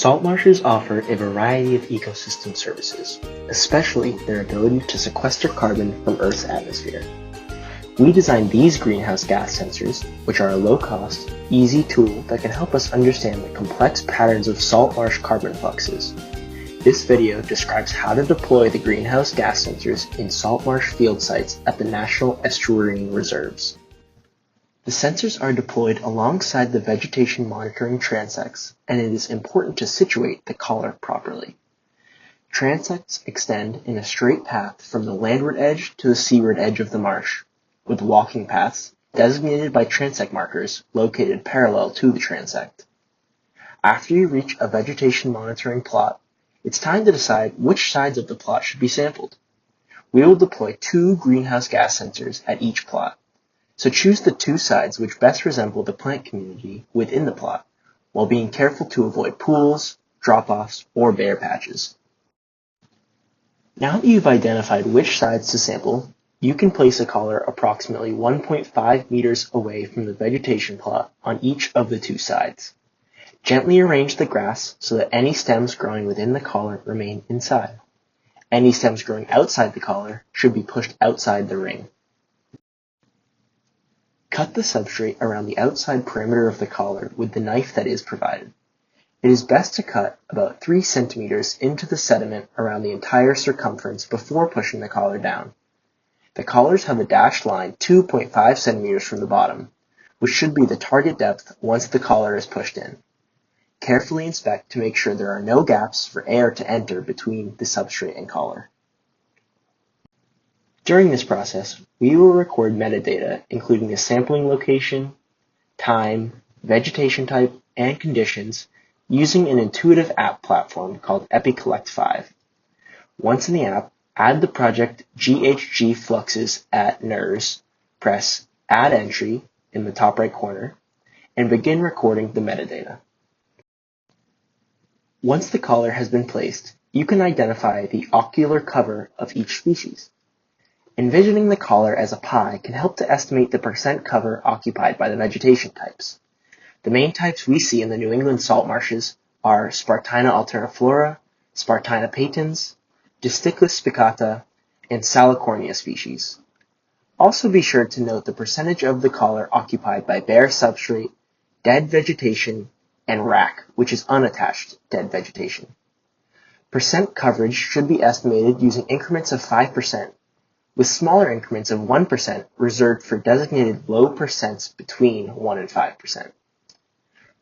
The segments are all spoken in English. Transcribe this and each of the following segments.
Salt marshes offer a variety of ecosystem services, especially their ability to sequester carbon from Earth's atmosphere. We designed these greenhouse gas sensors, which are a low-cost, easy tool that can help us understand the complex patterns of salt marsh carbon fluxes. This video describes how to deploy the greenhouse gas sensors in salt marsh field sites at the National Estuarine Reserves. The sensors are deployed alongside the vegetation monitoring transects, and it is important to situate the collar properly. Transects extend in a straight path from the landward edge to the seaward edge of the marsh, with walking paths designated by transect markers located parallel to the transect. After you reach a vegetation monitoring plot, it's time to decide which sides of the plot should be sampled. We will deploy 2 greenhouse gas sensors at each plot. So choose the 2 sides which best resemble the plant community within the plot, while being careful to avoid pools, drop-offs, or bare patches. Now that you've identified which sides to sample, you can place a collar approximately 1.5 meters away from the vegetation plot on each of the 2 sides. Gently arrange the grass so that any stems growing within the collar remain inside. Any stems growing outside the collar should be pushed outside the ring. Cut the substrate around the outside perimeter of the collar with the knife that is provided. It is best to cut about 3 centimeters into the sediment around the entire circumference before pushing the collar down. The collars have a dashed line 2.5 centimeters from the bottom, which should be the target depth once the collar is pushed in. Carefully inspect to make sure there are no gaps for air to enter between the substrate and collar. During this process, we will record metadata including the sampling location, time, vegetation type, and conditions using an intuitive app platform called EpiCollect 5. Once in the app, add the project GHG Fluxes at NERS, press Add Entry in the top right corner, and begin recording the metadata. Once the collar has been placed, you can identify the ocular cover of each species. Envisioning the collar as a pie can help to estimate the percent cover occupied by the vegetation types. The main types we see in the New England salt marshes are Spartina alterniflora, Spartina patens, Disticus spicata, and Salicornia species. Also be sure to note the percentage of the collar occupied by bare substrate, dead vegetation, and rack, which is unattached dead vegetation. Percent coverage should be estimated using increments of 5%, with smaller increments of 1% reserved for designated low percents between 1 and 5%.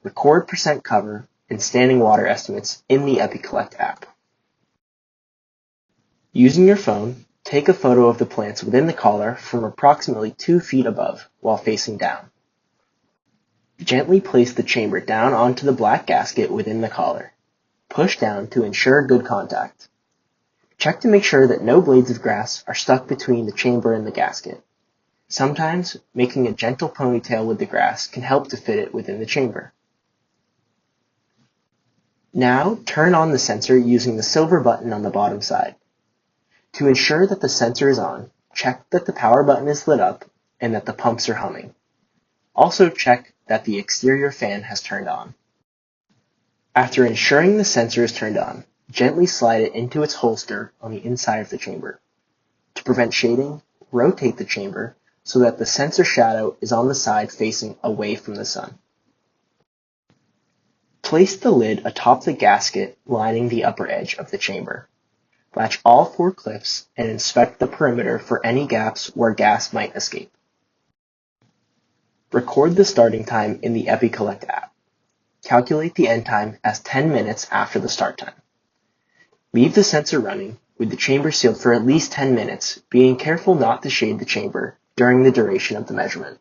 Record percent cover and standing water estimates in the EpiCollect app. Using your phone, take a photo of the plants within the collar from approximately 2 feet above while facing down. Gently place the chamber down onto the black gasket within the collar. Push down to ensure good contact. Check to make sure that no blades of grass are stuck between the chamber and the gasket. Sometimes, making a gentle ponytail with the grass can help to fit it within the chamber. Now, turn on the sensor using the silver button on the bottom side. To ensure that the sensor is on, check that the power button is lit up and that the pumps are humming. Also check that the exterior fan has turned on. After ensuring the sensor is turned on, gently slide it into its holster on the inside of the chamber. To prevent shading, rotate the chamber so that the sensor shadow is on the side facing away from the sun. Place the lid atop the gasket lining the upper edge of the chamber. Latch all 4 clips and inspect the perimeter for any gaps where gas might escape. Record the starting time in the EpiCollect app. Calculate the end time as 10 minutes after the start time. Leave the sensor running with the chamber sealed for at least 10 minutes, being careful not to shade the chamber during the duration of the measurement.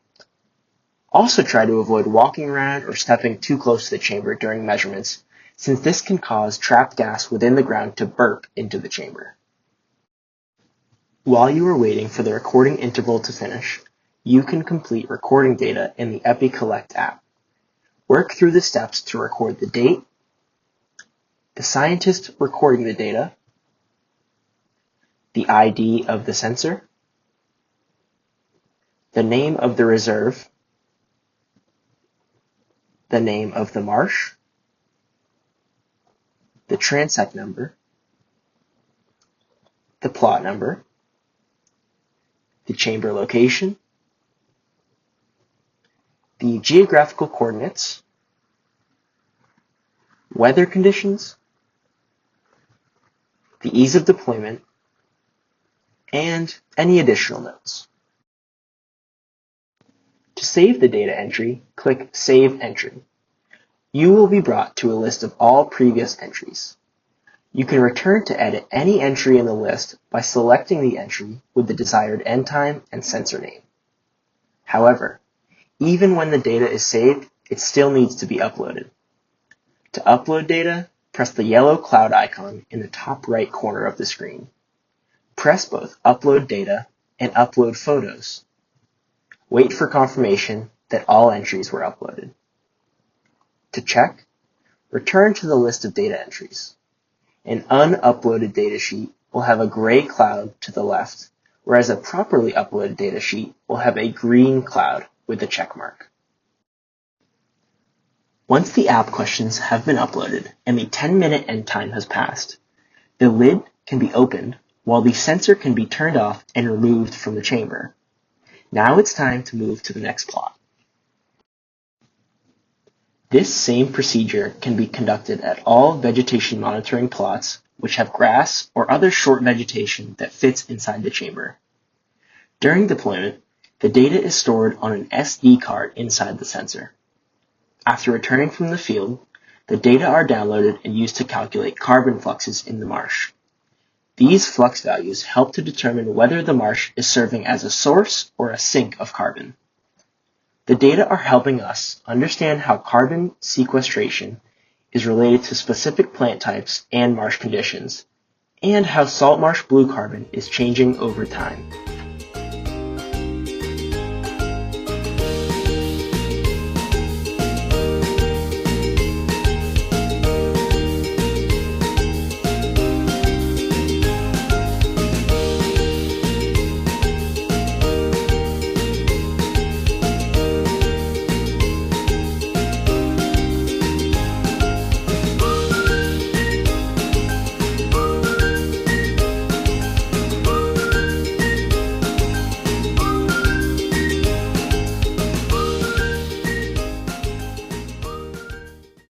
Also try to avoid walking around or stepping too close to the chamber during measurements, since this can cause trapped gas within the ground to burp into the chamber. While you are waiting for the recording interval to finish, you can complete recording data in the EpiCollect app. Work through the steps to record the date, the scientist recording the data, the ID of the sensor, the name of the reserve, the name of the marsh, the transect number, the plot number, the chamber location, the geographical coordinates, weather conditions, the ease of deployment, and any additional notes. To save the data entry, click Save Entry. You will be brought to a list of all previous entries. You can return to edit any entry in the list by selecting the entry with the desired end time and sensor name. However, even when the data is saved, it still needs to be uploaded. To upload data, press the yellow cloud icon in the top right corner of the screen. Press both Upload Data and Upload Photos. Wait for confirmation that all entries were uploaded. To check, return to the list of data entries. An unuploaded datasheet will have a gray cloud to the left, whereas a properly uploaded datasheet will have a green cloud with a check mark. Once the app questions have been uploaded and the 10-minute end time has passed, the lid can be opened while the sensor can be turned off and removed from the chamber. Now it's time to move to the next plot. This same procedure can be conducted at all vegetation monitoring plots which have grass or other short vegetation that fits inside the chamber. During deployment, the data is stored on an SD card inside the sensor. After returning from the field, the data are downloaded and used to calculate carbon fluxes in the marsh. These flux values help to determine whether the marsh is serving as a source or a sink of carbon. The data are helping us understand how carbon sequestration is related to specific plant types and marsh conditions, and how salt marsh blue carbon is changing over time.